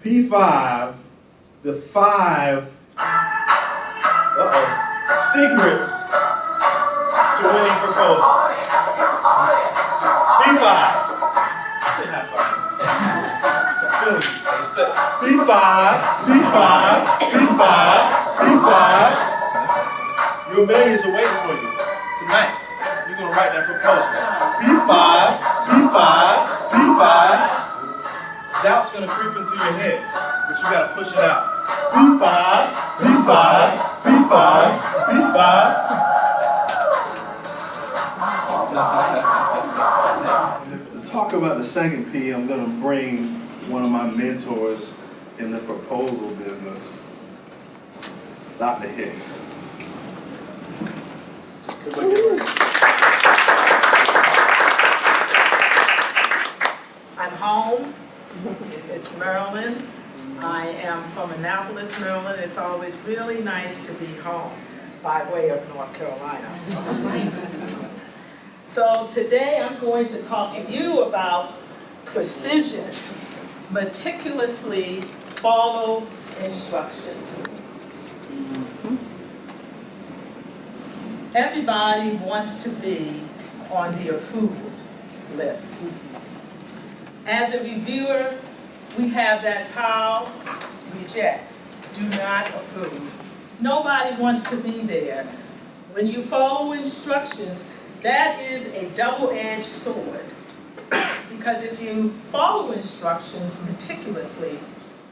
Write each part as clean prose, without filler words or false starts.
P5, the 5 secrets to winning proposal. P5. P5, P5. Your millions are waiting for you tonight. You're gonna write that proposal. P5. Doubt's gonna creep into your head, but you gotta push it out. P5. To talk about the second P, I'm gonna bring one of my mentors in the proposal business, Dr. Hicks. I'm home. It's Maryland. I am from Annapolis, Maryland. It's always really nice to be home by way of North Carolina. So today I'm going to talk to you about precision. Meticulously follow instructions. Everybody wants to be on the approved list. As a reviewer, we have that POW, reject, do not approve. Nobody wants to be there. When you follow instructions, that is a double-edged sword. Because if you follow instructions meticulously,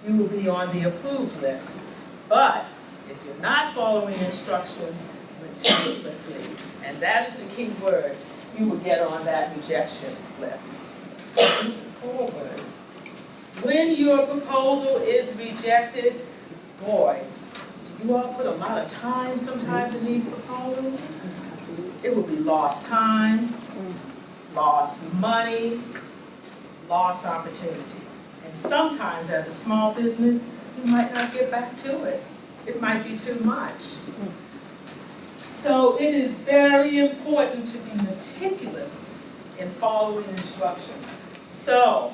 you will be on the approved list. But if you're not following instructions meticulously, and that is the key word, you will get on that rejection list. Forward. When your proposal is rejected, boy, do you all put a lot of time sometimes in these proposals? It will be lost time, lost money, lost opportunity. And sometimes as a small business, you might not get back to it. It might be too much. So it is very important to be meticulous in following instructions. So,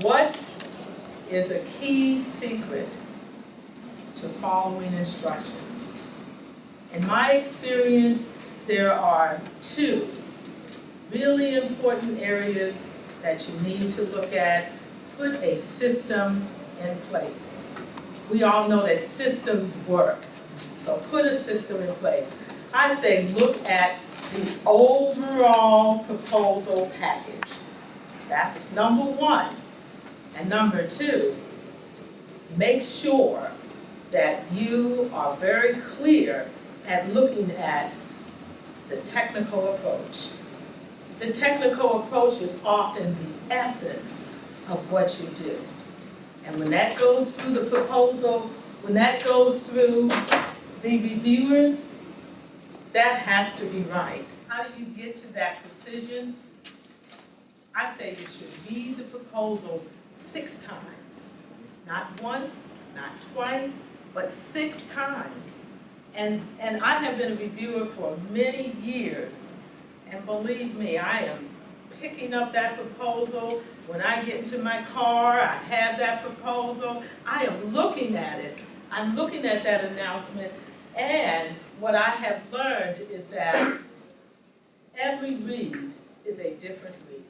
what is a key secret to following instructions? In my experience, there are two really important areas that you need to look at. Put a system in place. We all know that systems work, so put a system in place. I say look at the overall proposal package. That's number one. And number two, make sure that you are very clear at looking at the technical approach. The technical approach is often the essence of what you do. And when that goes through the proposal, when that goes through the reviewers, that has to be right. How do you get to that precision? I say you should read the proposal 6 times. Not once, not twice, but 6 times. And I have been a reviewer for many years. And believe me, I am picking up that proposal. When I get into my car, I have that proposal. I am looking at it. I'm looking at that announcement. And what I have learned is that every read is a different read.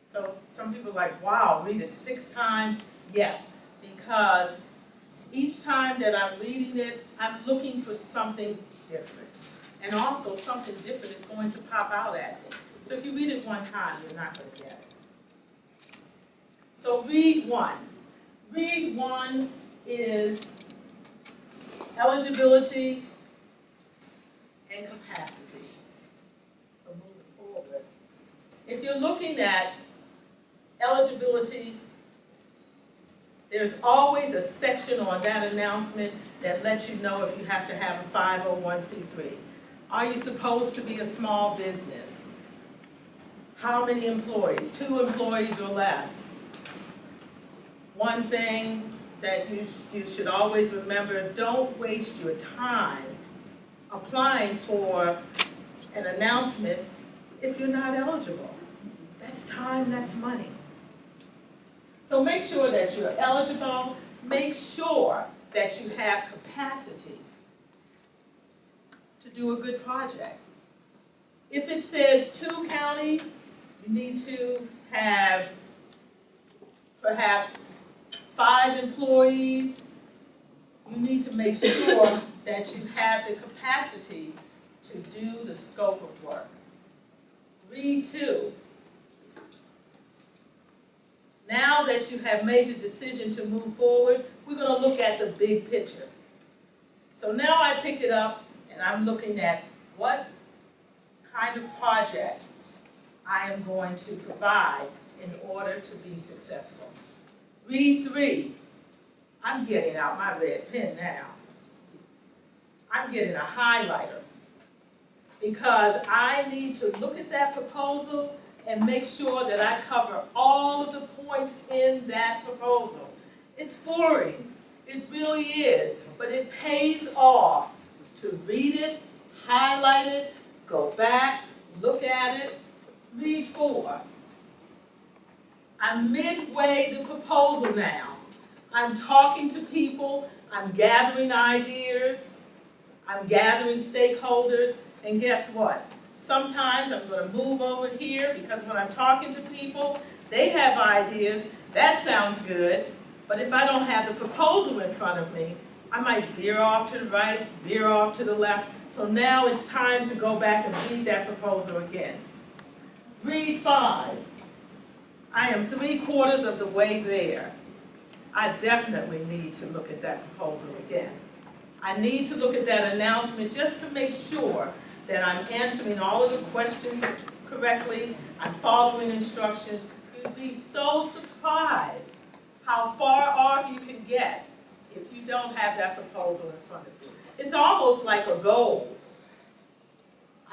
So some people are like, wow, read it 6 times. Yes, because each time that I'm reading it, I'm looking for something different. And also something different is going to pop out at me. So if you read it 1 time, you're not going to get it. So read 1. Read 1 is eligibility and capacity. So moving forward. If you're looking at eligibility, there's always a section on that announcement that lets you know if you have to have a 501c3. Are you supposed to be a small business? How many employees? 2 employees or less. One thing that you should always remember, don't waste your time applying for an announcement if you're not eligible. That's time, that's money. So make sure that you're eligible, make sure that you have capacity to do a good project. If it says 2 counties, you need to have perhaps 5 employees. You need to make sure that you have the capacity to do the scope of work. Read 2. Now that you have made the decision to move forward, we're going to look at the big picture. So now I pick it up and I'm looking at what kind of project I am going to provide in order to be successful. Read 3. I'm getting out my red pen now. I'm getting a highlighter because I need to look at that proposal and make sure that I cover all of the points in that proposal. It's boring, it really is, but it pays off to read it, highlight it, go back, look at it. Read 4. I'm midway the proposal now. I'm talking to people, I'm gathering ideas, I'm gathering stakeholders, and guess what? Sometimes I'm going to move over here because when I'm talking to people, they have ideas, that sounds good, but if I don't have the proposal in front of me, I might veer off to the right, veer off to the left. So now it's time to go back and read that proposal again. Read 5. I am 3/4 of the way there. I definitely need to look at that proposal again. I need to look at that announcement just to make sure that I'm answering all of the questions correctly, I'm following instructions. You'd be so surprised how far off you can get if you don't have that proposal in front of you. It's almost like a goal.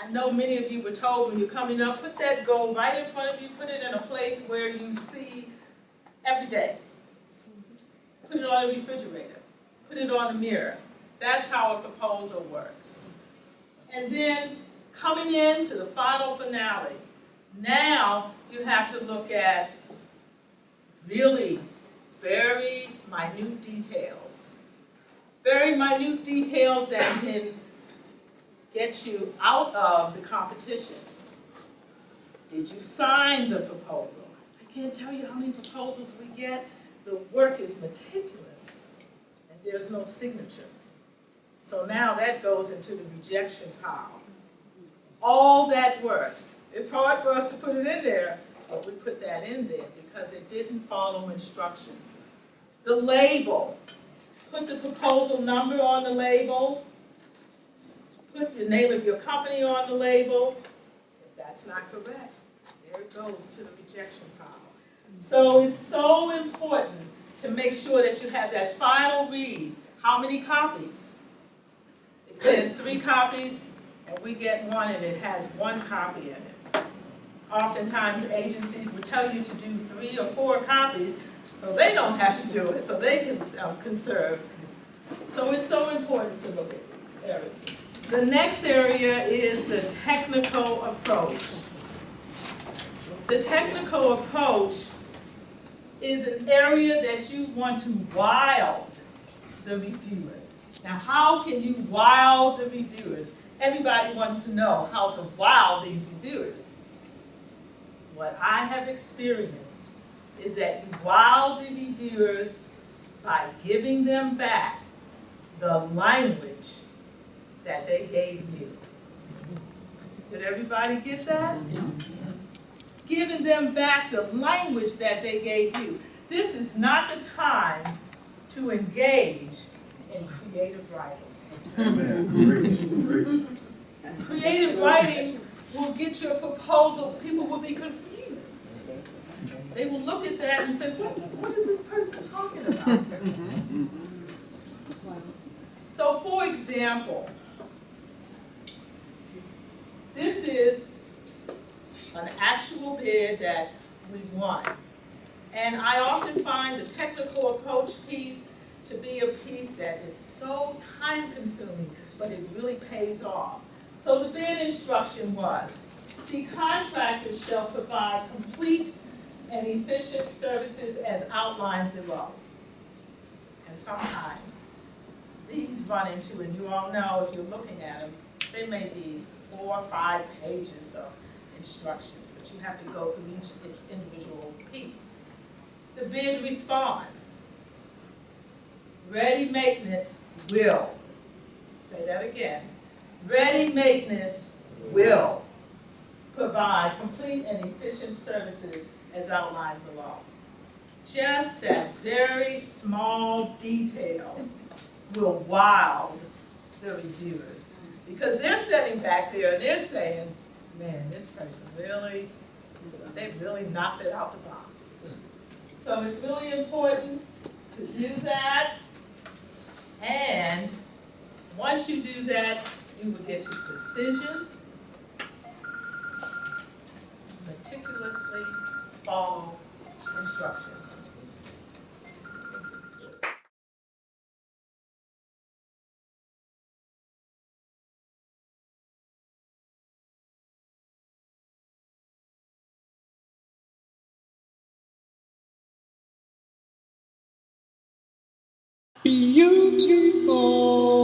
I know many of you were told when you're coming up, put that goal right in front of you, put it in a place where you see every day. Put it on the refrigerator, put it on the mirror. That's how a proposal works. And then coming into the final finale, now you have to look at really very minute details. Very minute details that can get you out of the competition. Did you sign the proposal? I can't tell you how many proposals we get. The work is meticulous and there's no signature. So now that goes into the rejection pile. All that work. It's hard for us to put it in there, but we put that in there because it didn't follow instructions. The label. Put the proposal number on the label. Put the name of your company on the label. If that's not correct, there it goes to the rejection pile. So it's so important to make sure that you have that final read. How many copies? It says 3 copies, and we get one and it has 1 copy in it. Oftentimes agencies will tell you to do 3 or 4 copies so they don't have to do it, so they can conserve. So it's so important to look at these areas. The next area is the technical approach. The technical approach is an area that you want to wow the reviewers. Now, how can you wow the reviewers? Everybody wants to know how to wow these reviewers. What I have experienced is that you wow the reviewers by giving them back the language that they gave you. Did everybody get that? Giving them back the language that they gave you. This is not the time to engage in creative writing. Amen. Creative writing will get your proposal, people will be confused. They will look at that and say, what is this person talking about? So for example, this is an actual bid that we won. And I often find the technical approach piece to be a piece that is so time consuming, but it really pays off. So the bid instruction was, the contractor shall provide complete and efficient services as outlined below. And sometimes these run into, and you all know if you're looking at them, they may be 4 or 5 pages of instructions, but you have to go through each individual piece. The bid response. Ready maintenance will. Say that again. Ready maintenance will provide complete and efficient services as outlined below. Just that very small detail will wow the reviewers, because they're sitting back there and they're saying, man, this person really, they really knocked it out the box. So it's really important to do that, and once you do that, you will get to precision, meticulously follow instructions. Beautiful.